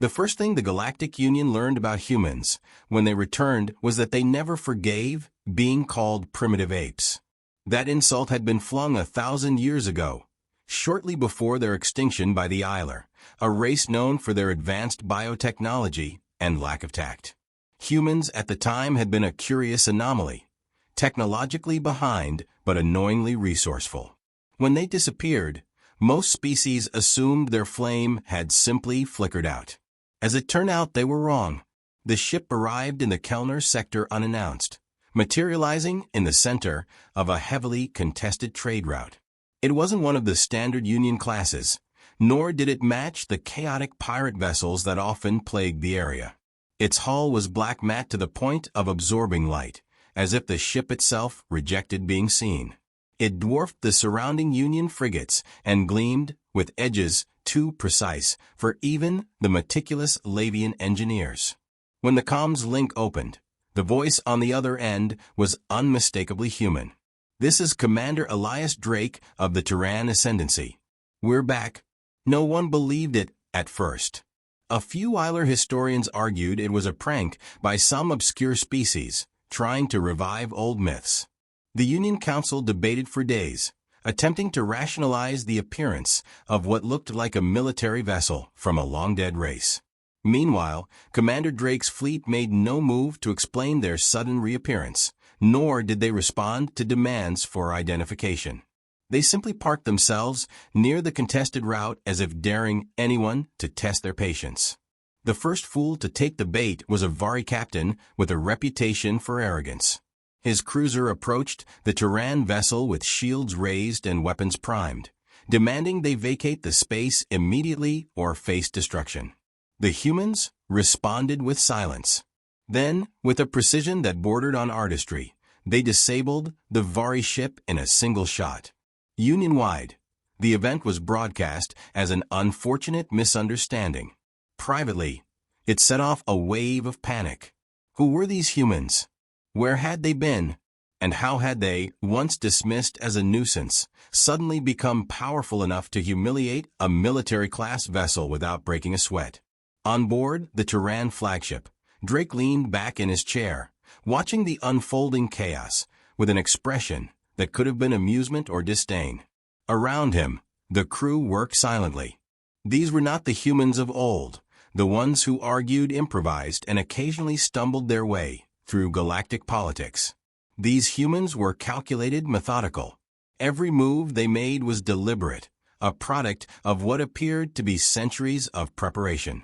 The first thing the Galactic Union learned about humans when they returned was that they never forgave being called primitive apes. That insult had been flung 1,000 years ago, shortly before their extinction by the Isler, a race known for their advanced biotechnology and lack of tact. Humans at the time had been a curious anomaly, technologically behind but annoyingly resourceful. When they disappeared, most species assumed their flame had simply flickered out. As it turned out, they were wrong. The ship arrived in the Kellner sector unannounced, materializing in the center of a heavily contested trade route. It wasn't one of the standard Union classes, nor did it match the chaotic pirate vessels that often plagued the area. Its hull was black matte to the point of absorbing light, as if the ship itself rejected being seen. It dwarfed the surrounding Union frigates and gleamed with edges too precise for even the meticulous Lavian engineers. When the comms link opened, the voice on the other end was unmistakably human. "This is Commander Elias Drake of the Terran Ascendancy. We're back." No one believed it at first. A few Isler historians argued it was a prank by some obscure species trying to revive old myths. The Union Council debated for days, attempting to rationalize the appearance of what looked like a military vessel from a long-dead race. Meanwhile, Commander Drake's fleet made no move to explain their sudden reappearance, nor did they respond to demands for identification. They simply parked themselves near the contested route as if daring anyone to test their patience. The first fool to take the bait was a Vari captain with a reputation for arrogance. His cruiser approached the Terran vessel with shields raised and weapons primed, demanding they vacate the space immediately or face destruction. The humans responded with silence. Then, with a precision that bordered on artistry, they disabled the Vari ship in a single shot. Union-wide, the event was broadcast as an unfortunate misunderstanding. Privately, it set off a wave of panic. Who were these humans? Where had they been? And how had they, once dismissed as a nuisance, suddenly become powerful enough to humiliate a military-class vessel without breaking a sweat? On board the Terran flagship, Drake leaned back in his chair, watching the unfolding chaos with an expression that could have been amusement or disdain. Around him, the crew worked silently. These were not the humans of old, the ones who argued, improvised, and occasionally stumbled their way through galactic politics. These humans were calculated, methodical. Every move they made was deliberate, a product of what appeared to be centuries of preparation.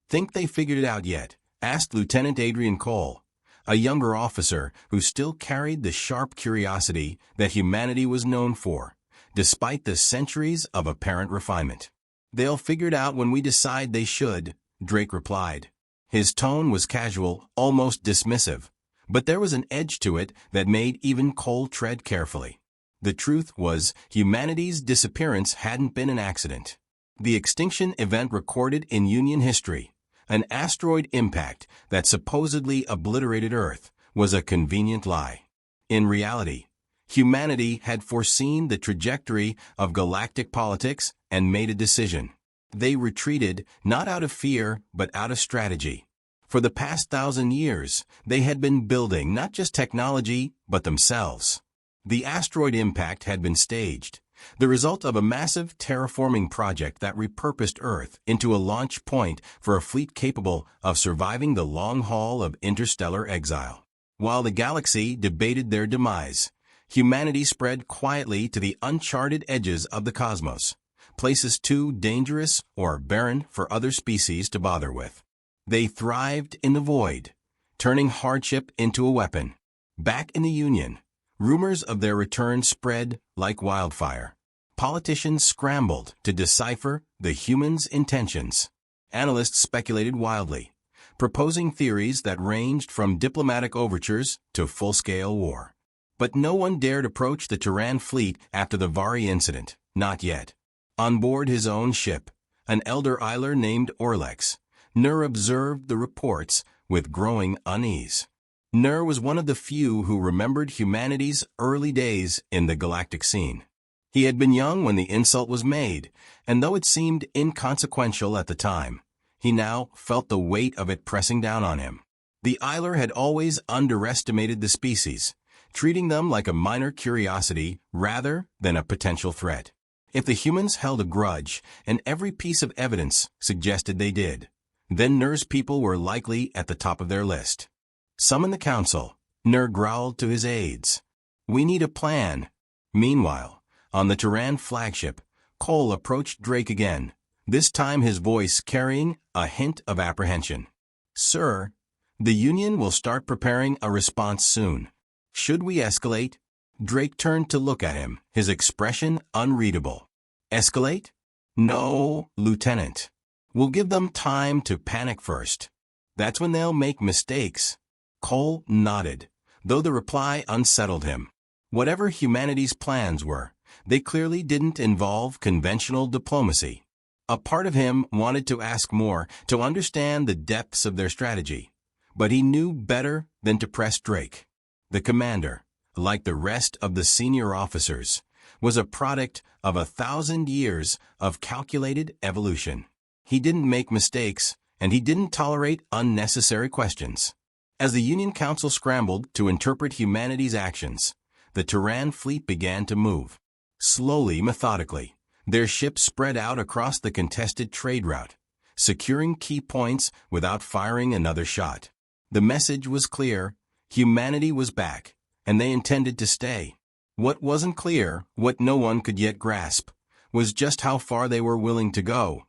"Think they figured it out yet?" asked Lieutenant Adrian Cole, a younger officer who still carried the sharp curiosity that humanity was known for, despite the centuries of apparent refinement. "They'll figure it out when we decide they should," Drake replied. His tone was casual, almost dismissive, but there was an edge to it that made even Cole tread carefully. The truth was, humanity's disappearance hadn't been an accident. The extinction event recorded in Union history, an asteroid impact that supposedly obliterated Earth, was a convenient lie. In reality, humanity had foreseen the trajectory of galactic politics and made a decision. They retreated not out of fear but out of strategy. For the past 1,000 years, they had been building not just technology but themselves. The asteroid impact had been staged, the result of a massive terraforming project that repurposed Earth into a launch point for a fleet capable of surviving the long haul of interstellar exile. While the galaxy debated their demise, humanity spread quietly to the uncharted edges of the cosmos, places too dangerous or barren for other species to bother with. They thrived in the void, turning hardship into a weapon. Back in the Union, rumors of their return spread like wildfire. Politicians scrambled to decipher the humans' intentions. Analysts speculated wildly, proposing theories that ranged from diplomatic overtures to full-scale war. But no one dared approach the Terran fleet after the Vari incident, not yet. On board his own ship, an elder Isler named Orlex, Nur observed the reports with growing unease. Nur was one of the few who remembered humanity's early days in the galactic scene. He had been young when the insult was made, and though it seemed inconsequential at the time, He now felt the weight of it pressing down on him. The Isler had always underestimated the species, treating them like a minor curiosity rather than a potential threat. If the humans held a grudge, and every piece of evidence suggested they did, then Nur's people were likely at the top of their list. Summon the council, Nur growled to his aides. We need a plan. Meanwhile, on the Turan flagship, Cole approached Drake again, this time his voice carrying a hint of apprehension. Sir, the Union will start preparing a response soon. Should we escalate? Drake turned to look at him, his expression unreadable. Escalate? No, Lieutenant. We'll give them time to panic first. That's when they'll make mistakes. Cole nodded, though the reply unsettled him. Whatever humanity's plans were, they clearly didn't involve conventional diplomacy. A part of him wanted to ask more, to understand the depths of their strategy. But he knew better than to press Drake. The commander, like the rest of the senior officers, was a product of 1,000 years of calculated evolution. He didn't make mistakes, and he didn't tolerate unnecessary questions. As the Union Council scrambled to interpret humanity's actions, the Turan fleet began to move. Slowly, methodically, their ships spread out across the contested trade route, securing key points without firing another shot. The message was clear: humanity was back, and they intended to stay. What wasn't clear, what no one could yet grasp, was just how far they were willing to go.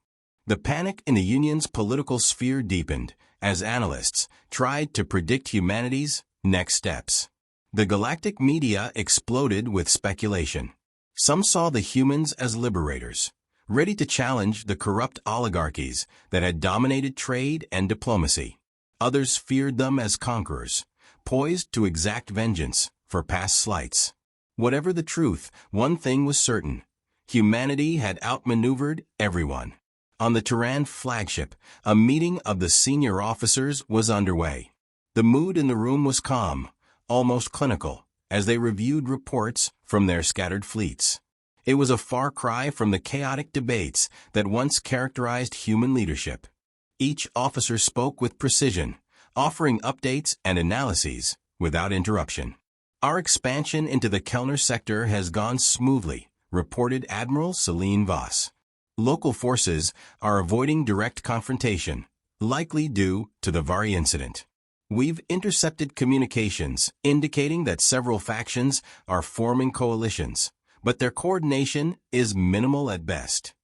The panic in the Union's political sphere deepened as analysts tried to predict humanity's next steps. The galactic media exploded with speculation. Some saw the humans as liberators, ready to challenge the corrupt oligarchies that had dominated trade and diplomacy. Others feared them as conquerors, poised to exact vengeance for past slights. Whatever the truth, one thing was certain: humanity had outmaneuvered everyone. On the Turan flagship, a meeting of the senior officers was underway. The mood in the room was calm, almost clinical, as they reviewed reports from their scattered fleets. It was a far cry from the chaotic debates that once characterized human leadership. Each officer spoke with precision, offering updates and analyses without interruption. Our expansion into the Kellner sector has gone smoothly, reported Admiral Celine Voss. Local forces are avoiding direct confrontation, likely due to the Vari incident. We've intercepted communications indicating that several factions are forming coalitions, but their coordination is minimal at best.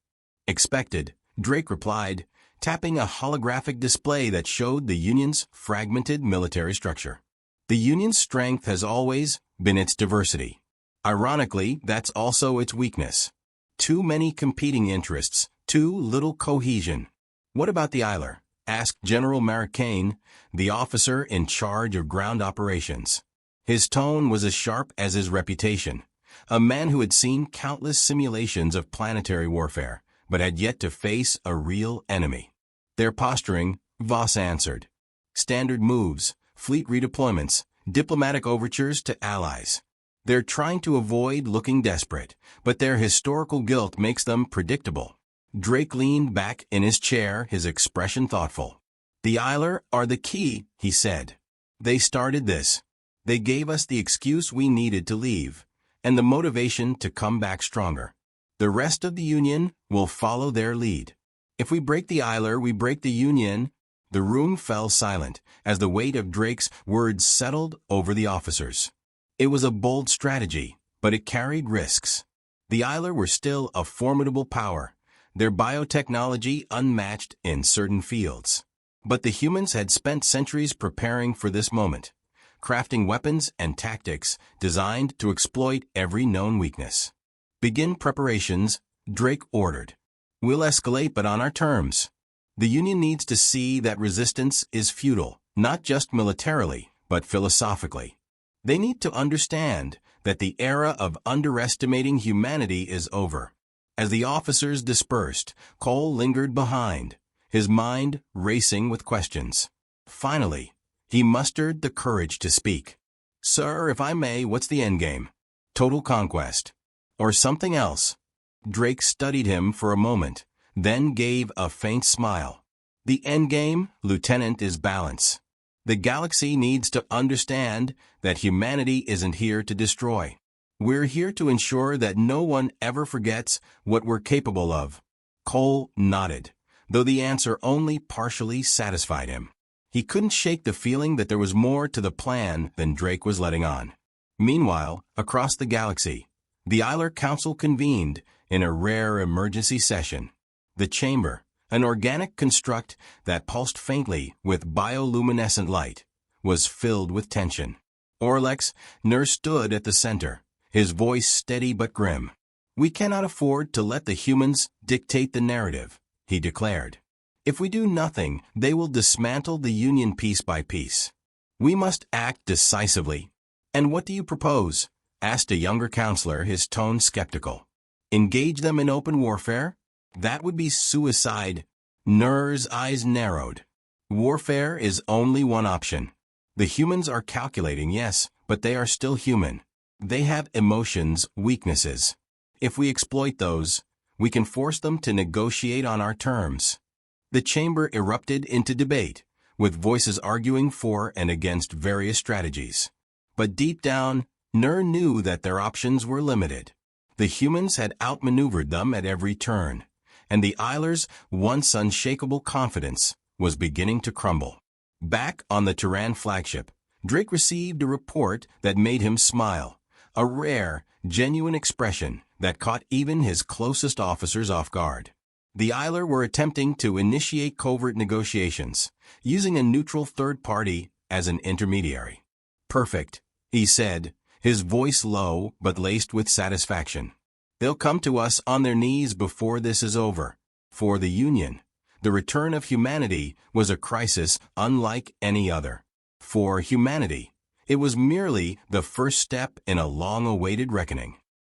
Expected, Drake replied, tapping a holographic display that showed the Union's fragmented military structure. The Union's strength has always been its diversity. Ironically, that's also its weakness. Too many competing interests, too little cohesion. What about the Isler? Asked General Maricane, the officer in charge of ground operations. His tone was as sharp as his reputation, a man who had seen countless simulations of planetary warfare, but had yet to face a real enemy. Their posturing, Voss answered. Standard moves, fleet redeployments, diplomatic overtures to allies. They're trying to avoid looking desperate, but their historical guilt makes them predictable. Drake leaned back in his chair, his expression thoughtful. The Isler are the key, he said. They started this. They gave us the excuse we needed to leave, and the motivation to come back stronger. The rest of the Union will follow their lead. If we break the Isler, we break the Union. The room fell silent as the weight of Drake's words settled over the officers. It was a bold strategy, but it carried risks. The Isler were still a formidable power, their biotechnology unmatched in certain fields. But the humans had spent centuries preparing for this moment, crafting weapons and tactics designed to exploit every known weakness. Begin preparations, Drake ordered. We'll escalate, but on our terms. The Union needs to see that resistance is futile, not just militarily, but philosophically. They need to understand that the era of underestimating humanity is over. As the officers dispersed, Cole lingered behind, his mind racing with questions. Finally, he mustered the courage to speak. Sir, if I may, what's the endgame? Total conquest. Or something else? Drake studied him for a moment, then gave a faint smile. The endgame, Lieutenant, is balance. The galaxy needs to understand that humanity isn't here to destroy. We're here to ensure that no one ever forgets what we're capable of. Cole nodded, though the answer only partially satisfied him. He couldn't shake the feeling that there was more to the plan than Drake was letting on. Meanwhile, across the galaxy, the Eiler Council convened in a rare emergency session. The chamber, an organic construct that pulsed faintly with bioluminescent light, was filled with tension. Orlex Nur stood at the center, his voice steady but grim. "We cannot afford to let the humans dictate the narrative," he declared. "If we do nothing, they will dismantle the Union piece by piece. We must act decisively." "And what do you propose?" asked a younger counselor, his tone skeptical. "Engage them in open warfare? That would be suicide." Nur's eyes narrowed. "Warfare is only one option. The humans are calculating, yes, but they are still human. They have emotions, weaknesses. If we exploit those, we can force them to negotiate on our terms." The chamber erupted into debate, with voices arguing for and against various strategies. But deep down, Nur knew that their options were limited. The humans had outmaneuvered them at every turn, and the Eilers' once unshakable confidence was beginning to crumble. Back on the Turan flagship, Drake received a report that made him smile, a rare, genuine expression that caught even his closest officers off guard. The Eiler were attempting to initiate covert negotiations, using a neutral third party as an intermediary. "Perfect," he said, his voice low but laced with satisfaction. "They'll come to us on their knees before this is over." For the Union, the return of humanity was a crisis unlike any other. For humanity, it was merely the first step in a long-awaited reckoning.